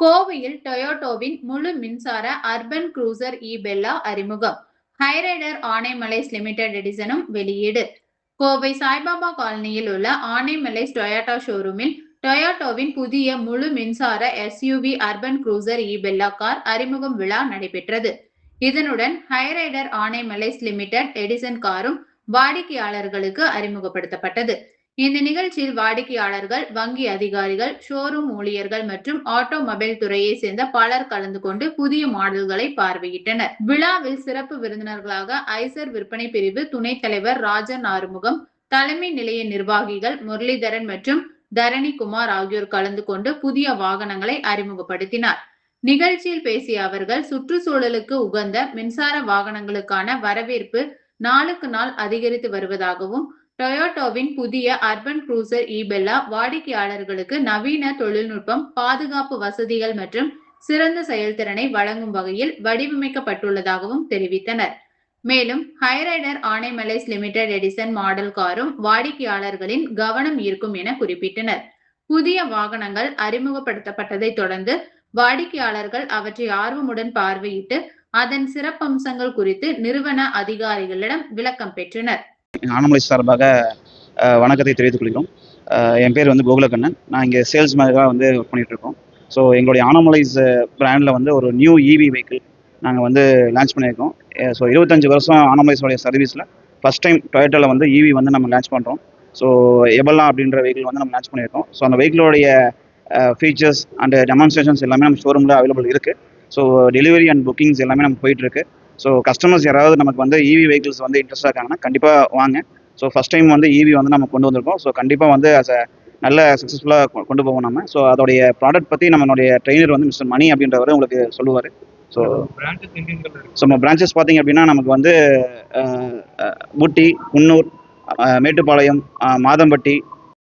கோவையில் டொயோட்டோவின் முழு மின்சார அர்பன் குரூசர் இ-பெல்லா அறிமுகம். ஹைரைடர் ஆனைமலைஸ் லிமிடெட் எடிசனும் வெளியீடு. கோவை சாய்பாபா காலனியில் உள்ள ஆனைமலைஸ் டொயோட்டா ஷோரூமில் டொயோட்டோவின் புதிய முழு மின்சார எஸ்யூவி அர்பன் குரூசர் இ-பெல்லா கார் அறிமுகம் விழா நடைபெற்றது. இதனுடன் ஹைரைடர் ஆனைமலைஸ் லிமிடெட் எடிசன் காரும் வாடிக்கையாளர்களுக்கு அறிமுகப்படுத்தப்பட்டது. இந்த நிகழ்ச்சியில் வாடிக்கையாளர்கள், வங்கி அதிகாரிகள், ஷோரூம் ஊழியர்கள் மற்றும் ஆட்டோமொபைல் துறையை சேர்ந்த பலர் கலந்து கொண்டு புதிய மாடல்களை பார்வையிட்டனர். விழாவில் சிறப்பு விருந்தினர்களாக ஐசர் விற்பனை பிரிவு துணைத் தலைவர் ராஜன் ஆறுமுகம், தலைமை நிலைய நிர்வாகிகள் முரளிதரன் மற்றும் தரணிகுமார் ஆகியோர் கலந்து கொண்டு புதிய வாகனங்களை அறிமுகப்படுத்தினார். நிகழ்ச்சியில் பேசிய அவர்கள், சுற்றுச்சூழலுக்கு உகந்த மின்சார வாகனங்களுக்கான வரவேற்பு நாளுக்கு நாள் அதிகரித்து வருவதாகவும், டொயோட்டோவின் புதிய அர்பன் குரூசர் இ-பெல்லா வாடிக்கையாளர்களுக்கு நவீன தொழில்நுட்பம், பாதுகாப்பு வசதிகள் மற்றும் சிறந்த செயல்திறனை வழங்கும் வகையில் வடிவமைக்கப்பட்டுள்ளதாகவும் தெரிவித்தனர். மேலும் Hyryder Anamallais limited Edison model காரும் வாடிக்கையாளர்களின் கவனம் ஈர்க்கும் என குறிப்பிட்டனர். புதிய வாகனங்கள் அறிமுகப்படுத்தப்பட்டதை தொடர்ந்து வாடிக்கையாளர்கள் அவற்றை ஆர்வமுடன் பார்வையிட்டு அதன் சிறப்பம்சங்கள் குறித்து நிறுவன அதிகாரிகளிடம் விளக்கம் பெற்றனர். ஆனமலைஸ் சார்பாக வணக்கத்தை தெரிவித்துக் கொள்கிறோம். என் பேர் கோகுலக்கண்ணன். நான் இங்கே சேல்ஸ் மேனேஜராக ஒர்க் பண்ணிட்டு இருக்கோம். ஸோ எங்களுடைய ஆனமலைஸ் பிராண்டில் ஒரு நியூ இவி வெஹிக்கிள் நாங்கள் லான்ச் பண்ணியிருக்கோம். ஸோ 25 வருஷம் ஆனமலைஸோடைய சர்வீஸில் ஃபஸ்ட் டைம் டொயோட்டாவில் இவி நம்ம லான்ச் பண்ணுறோம். ஸோ எபல்லா அப்படின்ற வெஹிக்கிள் நம்ம லான்ச் பண்ணியிருக்கோம். ஸோ அந்த வெஹிக்கிளோடைய ஃபீச்சர்ஸ் அண்ட் டெமான்ஸ்ட்ரேஷன்ஸ் எல்லாமே நம்ம ஷோரூமில் அவைலபிள் இருக்குது. ஸோ டெலிவரி அண்ட் புக்கிங்ஸ் எல்லாமே நம்ம போயிட்டுருக்கு. ஸோ கஸ்டமர்ஸ் யாராவது நமக்கு இவி வெஹிக்கிள்ஸ் இன்ட்ரெஸ்டாக இருக்காங்கன்னா கண்டிப்பாக வாங்க. ஸோ ஃபஸ்ட் டைம் இவி நம்ம கொண்டு வந்திருக்கோம். ஸோ கண்டிப்பாக ஆஸ் அ நல்ல சக்ஸஸ்ஃபுல்லாக கொண்டு போவோம் நம்ம. ஸோ அதோடைய ப்ராடக்ட் பற்றி நம்மளுடைய ட்ரெயினர் மிஸ்டர் மணி அப்படின்றவர் உங்களுக்கு சொல்லுவார். ஸோ நம்ம பிரான்ச்சஸ் பார்த்தீங்க அப்படின்னா நமக்கு ஊட்டி, குன்னூர், மேட்டுப்பாளையம், மாதம்பட்டி,